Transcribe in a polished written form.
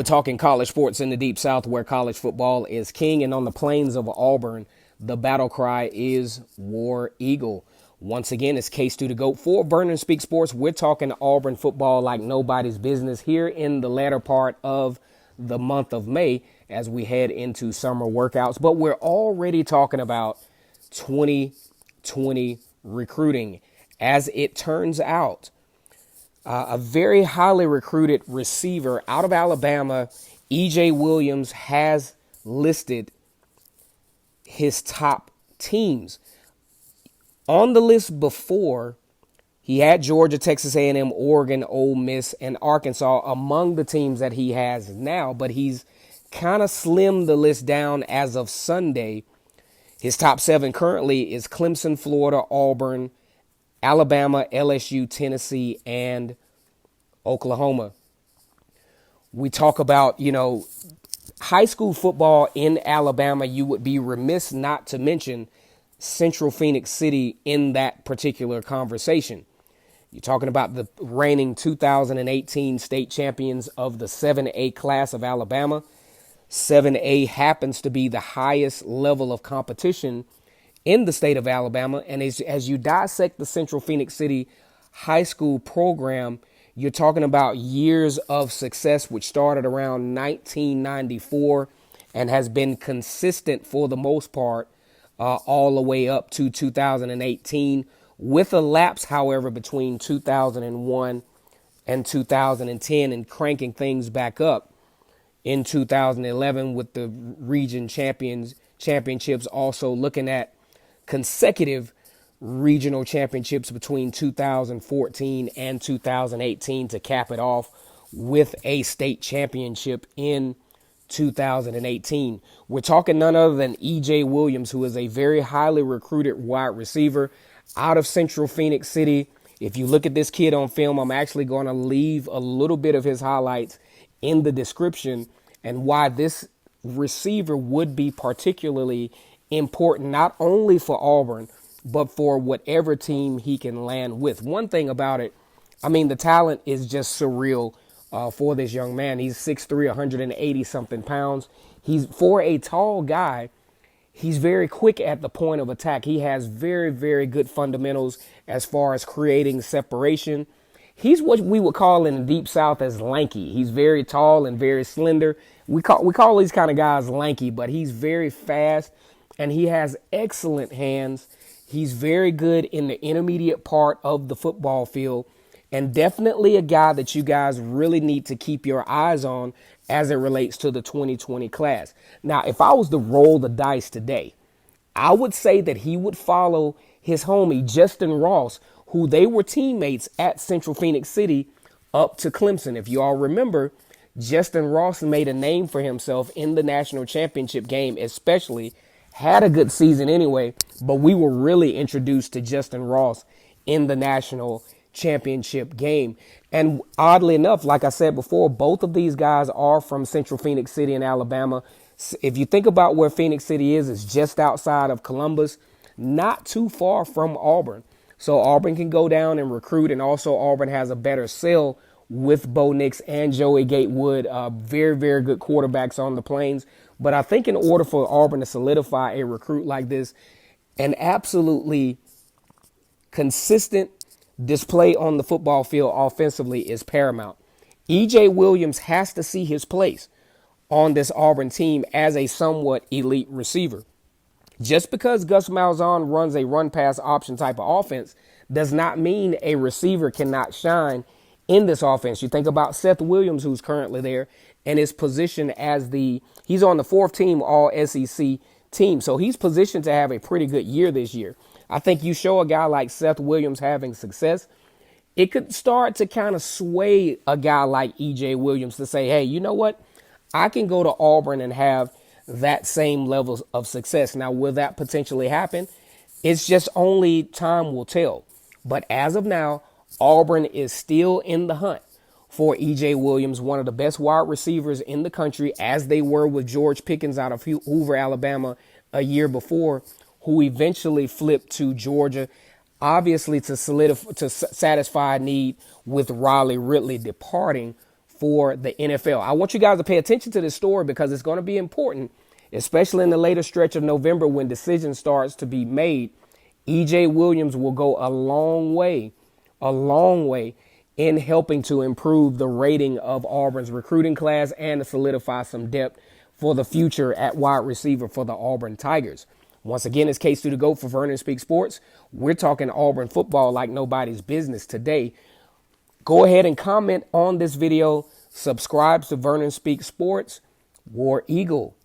We're talking college sports in the Deep South where college football is king. And on the plains of Auburn, the battle cry is War Eagle. Once again, it's K-Stu the GOAT for Vernon Speak Sports. We're talking Auburn football like nobody's business here in the latter part of the month of May as we head into summer workouts. But we're already talking about 2020 recruiting. As it turns out, a very highly recruited receiver out of Alabama, E.J. Williams, has listed his top teams. On the list before, he had Georgia, Texas A&M, Oregon, Ole Miss, and Arkansas among the teams that he has now, but he's kind of slimmed the list down as of Sunday. His top 7 currently is Clemson, Florida, Auburn, Alabama, LSU, Tennessee, and Oklahoma. We talk about, high school football in Alabama. You would be remiss not to mention Central Phoenix City in that particular conversation. You're talking about the reigning 2018 state champions of the 7A class of Alabama. 7A happens to be the highest level of competition in the state of Alabama. And as you dissect the Central Phoenix City high school program, you're talking about years of success, which started around 1994 and has been consistent for the most part all the way up to 2018, with a lapse, however, between 2001 and 2010 and cranking things back up in 2011 with the region championships, also looking at consecutive regional championships between 2014 and 2018 to cap it off with a state championship in 2018. We're talking none other than E.J. Williams, who is a very highly recruited wide receiver out of Central Phoenix City. If you look at this kid on film, I'm actually going to leave a little bit of his highlights in the description and why this receiver would be particularly important, not only for Auburn, but for whatever team he can land with. One thing about it, the talent is just surreal for this young man. He's 6'3", 180 something pounds. He's, for a tall guy, he's very quick at the point of attack. He has very, very good fundamentals as far as creating separation. He's what we would call in the Deep South as lanky. He's very tall and very slender. We call these kind of guys lanky, but he's very fast and he has excellent hands. He's very good in the intermediate part of the football field, and definitely a guy that you guys really need to keep your eyes on as it relates to the 2020 class. Now, if I was to roll the dice today, I would say that he would follow his homie, Justin Ross, who they were teammates at Central Phoenix City up to Clemson. If you all remember, Justin Ross made a name for himself in the national championship game, especially had a good season anyway, but we were really introduced to Justin Ross in the national championship game. And oddly enough, like I said before, both of these guys are from Central Phoenix City in Alabama. If you think about where Phoenix City is, it's just outside of Columbus, not too far from Auburn. So Auburn can go down and recruit, and also Auburn has a better sell with Bo Nix and Joey Gatewood, very, very good quarterbacks on the plains. But I think in order for Auburn to solidify a recruit like this, an absolutely consistent display on the football field offensively is paramount. E.J. Williams has to see his place on this Auburn team as a somewhat elite receiver. Just because Gus Malzahn runs a run-pass option type of offense does not mean a receiver cannot shine in this offense. You think about Seth Williams, who's currently there, and his position as he's on the 4th team All-SEC team. So he's positioned to have a pretty good year this year. I think you show a guy like Seth Williams having success, it could start to kind of sway a guy like E.J. Williams to say, hey, you know what? I can go to Auburn and have that same level of success. Now, will that potentially happen? It's just only time will tell. But as of now, Auburn is still in the hunt for E.J. Williams, one of the best wide receivers in the country, as they were with George Pickens out of Hoover, Alabama, a year before, who eventually flipped to Georgia, obviously to satisfy a need with Riley Ridley departing for the NFL. I want you guys to pay attention to this story because it's going to be important, especially in the later stretch of November when decision starts to be made. EJ Williams will go a long way in helping to improve the rating of Auburn's recruiting class and to solidify some depth for the future at wide receiver for the Auburn Tigers. Once again, it's Case to the GOAT for Vernon Speak Sports. We're talking Auburn football like nobody's business today. Go ahead and comment on this video. Subscribe to Vernon Speak Sports. War Eagle.